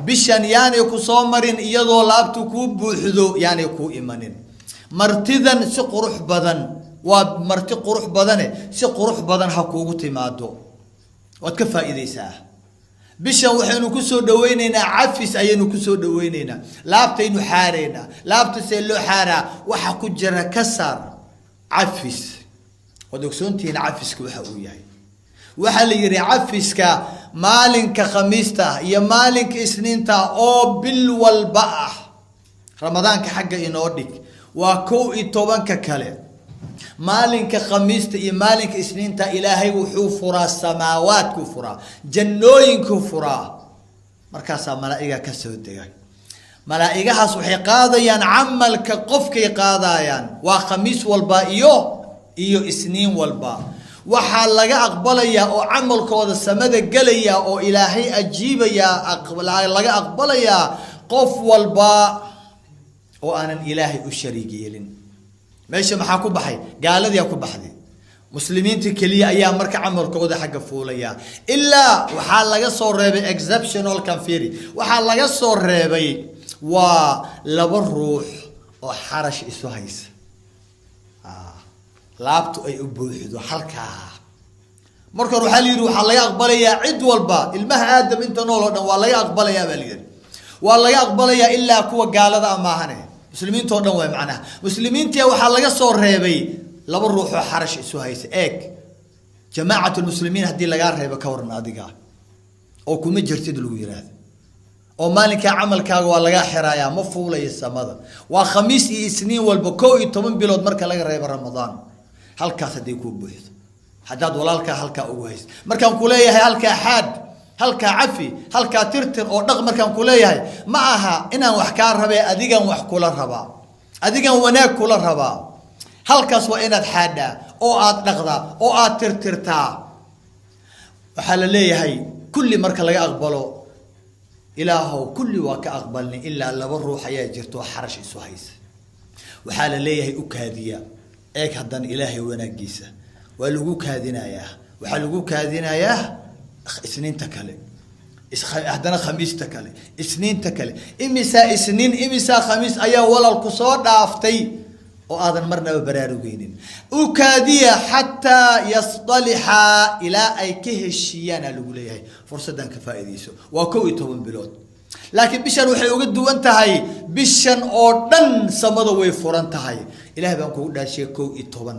bishan yaani ku soo marin iyadoo laabtu ku buuxdo yaani ku imanin martidan si qurux badan waa marti qurux badan si qurux badan ha kuugu timaado wad ka faa'iideysaa bishan waxaynu ku soo dhaweyneynaa cafis ayaynu ku soo dhaweyneynaa laabtaynu xaareena laabta see loo xaaraa waxa ku jira kasar cafis ودكسونتين عفسك وحوياي وحال يري عفسك مالك خميستا يا مالك اسنينتا او بالوالباء رمضان كحق ينودك وكو يتوبان ككله مالك خميستا يا مالك اسنينتا الهي وحوفرا السماوات كفرا جنوين كفرا مركاسا ملائكه كسوديا ملائكه حس وحي قاديان عملك قفك قادايان وخميس والباء iyo isniin walba waxa laga aqbalaya oo amalkooda samada galaya oo ilaahay ajiibaya laga aqbalaya qof walba oo aanan ilaahay u shariig yeelin meesha maxaa ku baxay gaaladii ku baxday muslimiinta kaliya ayaa marka amalkooda xagga fuulaya illa waxa laga soo reebay exceptional kafiri waxa laga soo reebay waa laba ruux oo xarash isu haysa laabtu ay u buuxido halka marka waxa la yiri waxa laga aqbalayaa cid walba ilmaha aadam inta nool oo dhan waa laga aqbalayaa baa la yiri waa laga aqbalayaa ilaa kuwa gaalada ama ahane muslimiinta oo dhan way macnaha muslimiinta waxa laga soo reebay laba ruux oo xarash isu haysa eeg jamaacatu muslimiin hadii laga reebo ka waran adiga oo kuma jirtid lagu yiraahdo oo maalinka amalkaaga waa laga xirayaa ma fuulay samada waa khamiis iyo isniin walba 12 bilood marka laga reebo ramadaan halkaas hadii ku buuxdo hadaad walaalka halka ugu hayst markaan ku leeyahay halka xad halka cafi halka tirtir oo dhaq markaan ku leeyahay ma aha inaan wax ka rabay adigan wax kula rabaa adigan wanaag kula rabaa halkaas waa inaad xaada oo aad dhaqda oo aad tirtirtaa waxa la leeyahay kulli marka laga aqbalo ilaahu kulli waa ka aqbalni illa laba ruux ayaa jirto xarash isu haysa waxa la leeyahay u kaadiya eeg hadan ilaahay wanaagiisa waa lagu kaadinayaa waxa lagu kaadinayaa isniinta kale hadana khamiista kale isniinta kale imisa isniin imisa khamiis ayaa walal ku soo dhaaftay oo aadan marnaba baraarugeynin u kaadiya hatta yasdaliha ila ay ka heshiyana lagu leeyahay fursadan ka faa'iideyso waa 12 bilood laakiin bishan waxay uga duwan tahay bishan oo dhan samada way furan tahay ilaahay baan kugu dhaashay 12